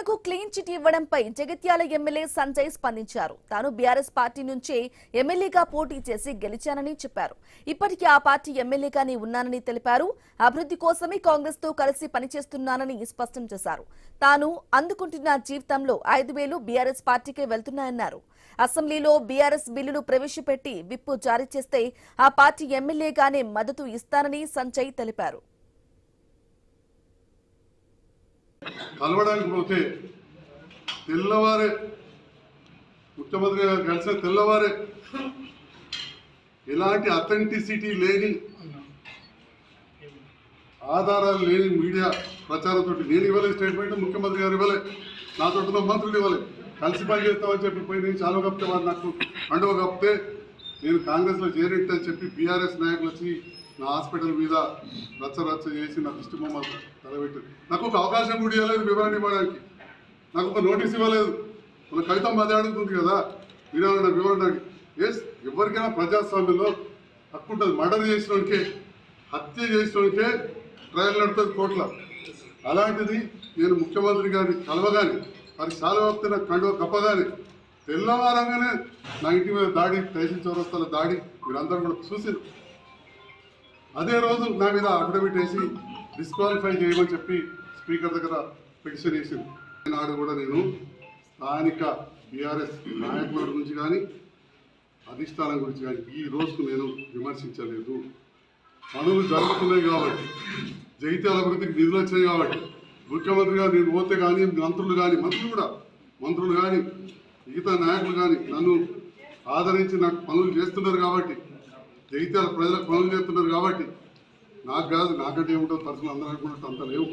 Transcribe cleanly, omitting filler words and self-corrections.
తనకు clean chit ఇవ్వడంపై Jagtial MLA Sanjay స్పందించారు. తాను బీఆర్ఎస్ పార్టీ నుంచే ఎమ్మెల్యేగా పోటీ చేసి గెలిచానని చెప్పారు. ఇప్పటికీ ఆ పార్టీ ఎమ్మెల్యేగానే ఉన్నానని తెలిపారు. అభివృద్ధి కోసమే కాంగ్రెస్ తో కలిసి పనిచేస్తున్నానని స్పష్టం చేశారు. తాను అందుకుంటున్న జీవితంలో 5,000 బీఆర్ఎస్ పార్టీకే వెళ్తున్నాయన్నారు. అసెంబ్లీలో బీఆర్ఎస్ బిల్లులు ప్రవేశపెట్టి విప్పు జారీ చేస్తే ఆ పార్టీ ఎమ్మెల్యేగానే మద్దతు ఇస్తానని సంజయ్ తెలిపారు. కలవడానికి పోతే తెల్లవారే ముఖ్యమంత్రి గారు కలిసిన తెల్లవారే ఎలాంటి అథెంటిసిటీ లేని ఆధారాలు లేని మీడియా ప్రచారంతో నేను ఇవ్వలే స్టేట్మెంట్, ముఖ్యమంత్రి గారు ఇవ్వలే, నాతో మంత్రులు ఇవ్వలే, కలిసి పనిచేస్తామని చెప్పి పోయి నేను చాలా కప్పితే వారు నాకు అండవ కప్పితే నేను కాంగ్రెస్లో చేరేట్టని చెప్పి బీఆర్ఎస్ నాయకులు వచ్చి నా హాస్పిటల్ మీద రచ్చ చేసి నా దృష్టి బొమ్మ తలబెట్టారు. నాకు ఒక అవకాశం కూడా ఇవ్వలేదు వివరణ ఇవ్వడానికి, నాకు ఒక నోటీస్ ఇవ్వలేదు. మన కవితం అదే అడుగుతుంది కదా వివరణ వివరణకి. ఎస్, ఎవరికైనా ప్రజాస్వామ్యంలో హక్కు ఉంటుంది. మర్డర్ చేసినోడికే, హత్య చేసినోడికే ట్రయల్ నడుతుంది కోట్ల. అలాంటిది నేను ముఖ్యమంత్రి గారిని కలవగానే అది శాలవప్తి నాకు కండువ కప్పగానే తెల్లవారంగానే నా ఇంటి మీద దాడి, తహసీల్ చౌరస్తాల దాడి మీరందరూ కూడా చూసారు. అదే రోజు నా మీద అఫిడవిట్ వేసి డిస్క్వాలిఫై చేయమని చెప్పి స్పీకర్ దగ్గర పిటిషన్ వేసింది. నాడు కూడా నేను స్థానిక బీఆర్ఎస్ నాయకుల గురించి కానీ అధిష్టానం గురించి కానీ ఈ రోజుకు నేను విమర్శించలేదు. పనులు జరుగుతున్నాయి కాబట్టి, జగిత్యాల అభివృద్ధికి నిధులు వచ్చాయి కాబట్టి, ముఖ్యమంత్రి గారు నేను పోతే కానీ మంత్రులు కానీ మిగతా నాయకులు కానీ నన్ను ఆదరించి నాకు పనులు చేస్తున్నారు కాబట్టి, జగిత్యాల ప్రజలకు పనులు చేస్తున్నారు కాబట్టి నాకు కాదు, నాకంటే ఏముంటుంది పర్సనల్ అందరూ అనుకున్నట్టు అంత లేవు.